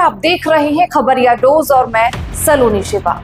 आप देख रहे हैं खबरिया डोज और मैं सलोनी शिवा।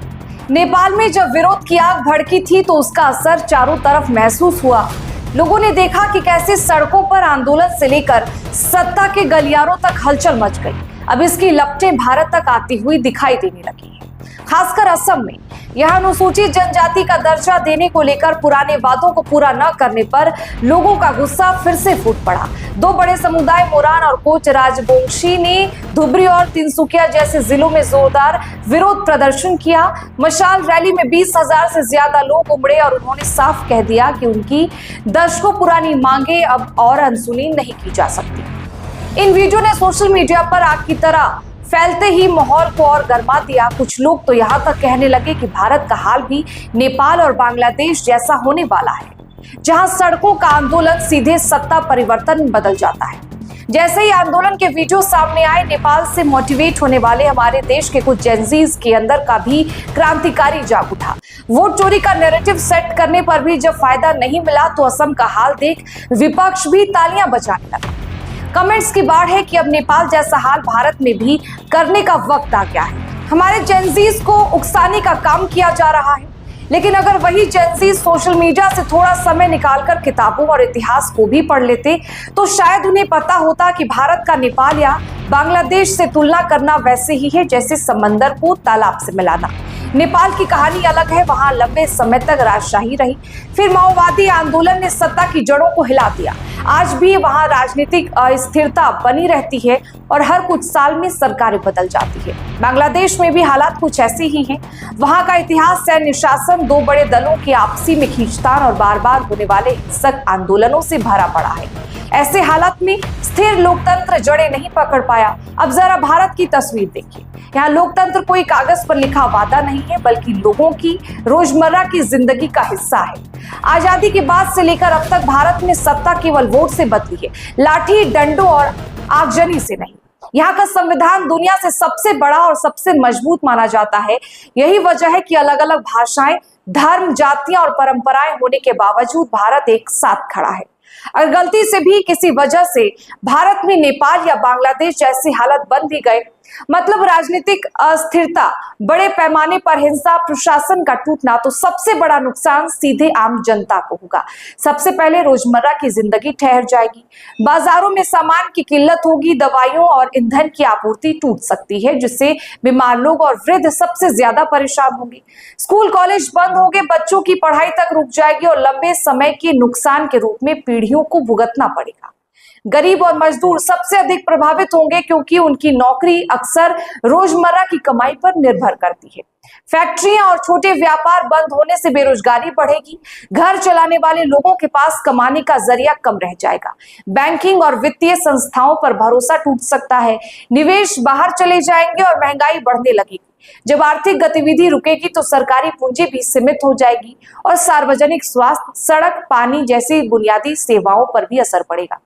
नेपाल में जब विरोध की आग भड़की थी तो उसका असर चारों तरफ महसूस हुआ। लोगों ने देखा कि कैसे सड़कों पर आंदोलन से लेकर सत्ता के गलियारों तक हलचल मच गई। अब इसकी लपटें भारत तक आती हुई दिखाई देने लगी है, खासकर असम में। यहां अनुसूचित जनजाति का दर्जा देने को लेकर पुराने वादों को पूरा न करने पर लोगों का गुस्सा फिर से फूट पड़ा। दो बड़े समुदाय मोरान और कोच राजबोंगशी ने धुबरी और तिनसुकिया जैसे जिलों में जोरदार विरोध प्रदर्शन किया। मशाल रैली में 20,000 से ज्यादा लोग उमड़े और उन्होंने साफ कह दिया कि उनकी दशकों पुरानी मांगे अब और अनसुनी नहीं की जा सकती। इन वीडियो ने सोशल मीडिया पर आग की तरह फैलते ही माहौल को और गर्मा दिया। कुछ लोग तो यहाँ तक कहने लगे कि भारत का हाल भी नेपाल और बांग्लादेश जैसा होने वाला है, जहां सड़कों का आंदोलन सीधे सत्ता परिवर्तन में बदल जाता है। जैसे ही आंदोलन के वीडियो सामने आए, नेपाल से मोटिवेट होने वाले हमारे देश के कुछ जेनजीज के अंदर का भी क्रांतिकारी जाग उठा। वोट चोरी का नैरेटिव सेट करने पर भी जब फायदा नहीं मिला तो असम का हाल देख विपक्ष भी तालियां बजाने लगा। कमेंट्स की बाढ़ है कि अब नेपाल जैसा हाल भारत में भी करने का वक्त आ गया है। हमारे जेनजीज को उकसाने का काम किया जा रहा है, लेकिन अगर वही जेनजीज सोशल मीडिया से थोड़ा समय निकालकर किताबों और इतिहास को भी पढ़ लेते तो शायद उन्हें पता होता कि भारत का नेपाल या बांग्लादेश से तुलना करना वैसे ही है जैसे समंदर को तालाब से मिलाना। नेपाल की कहानी अलग है। वहां लंबे समय तक राजशाही रही, फिर माओवादी आंदोलन ने सत्ता की जड़ों को हिला दिया। आज भी वहां राजनीतिक अस्थिरता बनी रहती है और हर कुछ साल में सरकारें बदल जाती है। बांग्लादेश में भी हालात कुछ ऐसे ही हैं। वहां का इतिहास सैन्य शासन, दो बड़े दलों की आपसी में खींचतान और बार बार होने वाले हिंसक आंदोलनों से भरा पड़ा है। ऐसे हालात में स्थिर लोकतंत्र जड़ें नहीं पकड़ पाया। अब जरा भारत की तस्वीर देखिए। यहाँ लोकतंत्र कोई कागज पर लिखा वादा नहीं है, बल्कि लोगों की रोजमर्रा की जिंदगी का हिस्सा है। आजादी के बाद से लेकर अब तक भारत में सत्ता केवल वोट से बदली है, लाठी डंडों और आगजनी से नहीं। यहाँ का संविधान दुनिया से सबसे बड़ा और सबसे मजबूत माना जाता है। यही वजह है कि अलग अलग भाषाएं, धर्म, जातियां और परंपराएं होने के बावजूद भारत एक साथ खड़ा है। अगर गलती से भी किसी वजह से भारत में नेपाल या बांग्लादेश जैसी हालत बन भी गए, मतलब राजनीतिक अस्थिरता, बड़े पैमाने पर हिंसा, प्रशासन का टूटना, तो सबसे बड़ा नुकसान सीधे आम जनता को होगा। सबसे पहले रोजमर्रा की जिंदगी ठहर जाएगी, बाजारों में सामान की किल्लत होगी, दवाइयों और ईंधन की आपूर्ति टूट सकती है, जिससे बीमार लोग और वृद्ध सबसे ज्यादा परेशान होंगे। स्कूल कॉलेज बंद होंगे, बच्चों की पढ़ाई तक रुक जाएगी और लंबे समय के नुकसान के रूप में पीढ़ियों को भुगतना पड़ेगा। गरीब और मजदूर सबसे अधिक प्रभावित होंगे, क्योंकि उनकी नौकरी अक्सर रोजमर्रा की कमाई पर निर्भर करती है। फैक्ट्रियां और छोटे व्यापार बंद होने से बेरोजगारी बढ़ेगी। घर चलाने वाले लोगों के पास कमाने का जरिया कम रह जाएगा। बैंकिंग और वित्तीय संस्थाओं पर भरोसा टूट सकता है। निवेश बाहर चले जाएंगे और महंगाई बढ़ने लगेगी। जब आर्थिक गतिविधि रुकेगी तो सरकारी पूंजी भी सीमित हो जाएगी और सार्वजनिक स्वास्थ्य, सड़क, पानी जैसी बुनियादी सेवाओं पर भी असर पड़ेगा।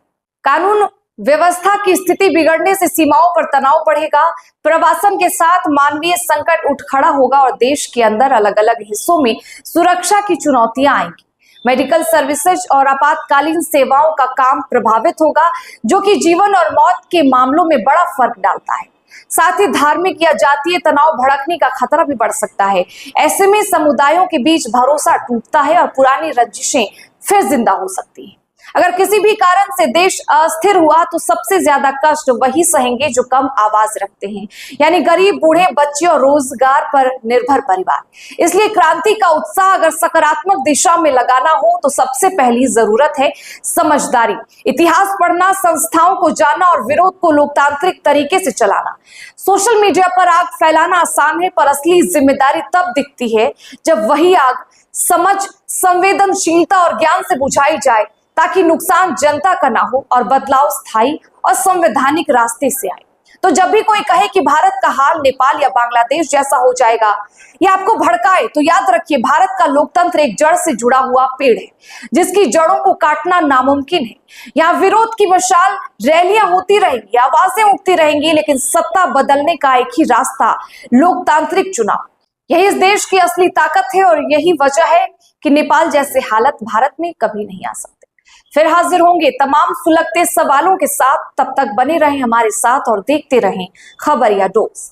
कानून व्यवस्था की स्थिति बिगड़ने से सीमाओं पर तनाव बढ़ेगा। प्रवासन के साथ मानवीय संकट उठ खड़ा होगा और देश के अंदर अलग अलग हिस्सों में सुरक्षा की चुनौतियां आएंगी। मेडिकल सर्विसेज और आपातकालीन सेवाओं का काम प्रभावित होगा, जो कि जीवन और मौत के मामलों में बड़ा फर्क डालता है। साथ ही धार्मिक या जातीय तनाव भड़कने का खतरा भी बढ़ सकता है। ऐसे में समुदायों के बीच भरोसा टूटता है और पुरानी रंजिशें फिर जिंदा हो सकती हैं। अगर किसी भी कारण से देश अस्थिर हुआ तो सबसे ज्यादा कष्ट वही सहेंगे जो कम आवाज रखते हैं, यानी गरीब, बूढ़े, बच्चे और रोजगार पर निर्भर परिवार। इसलिए क्रांति का उत्साह अगर सकारात्मक दिशा में लगाना हो तो सबसे पहली जरूरत है समझदारी, इतिहास पढ़ना, संस्थाओं को जानना और विरोध को लोकतांत्रिक तरीके से चलाना। सोशल मीडिया पर आग फैलाना आसान है, पर असली जिम्मेदारी तब दिखती है जब वही आग समझ, संवेदनशीलता और ज्ञान से बुझाई जाए, ताकि नुकसान जनता का ना हो और बदलाव स्थायी और संवैधानिक रास्ते से आए। तो जब भी कोई कहे कि भारत का हाल नेपाल या बांग्लादेश जैसा हो जाएगा या आपको भड़काए, तो याद रखिए, भारत का लोकतंत्र एक जड़ से जुड़ा हुआ पेड़ है, जिसकी जड़ों को काटना नामुमकिन है। यहाँ विरोध की मशाल, रैलियां होती रहेंगी, आवाजें उठती रहेंगी, लेकिन सत्ता बदलने का एक ही रास्ता, लोकतांत्रिक चुनाव। यही इस देश की असली ताकत है और यही वजह है कि नेपाल जैसे हालत भारत में कभी नहीं आ सकते। फिर हाजिर होंगे तमाम सुलगते सवालों के साथ। तब तक बने रहें हमारे साथ और देखते रहें खबरिया डोज।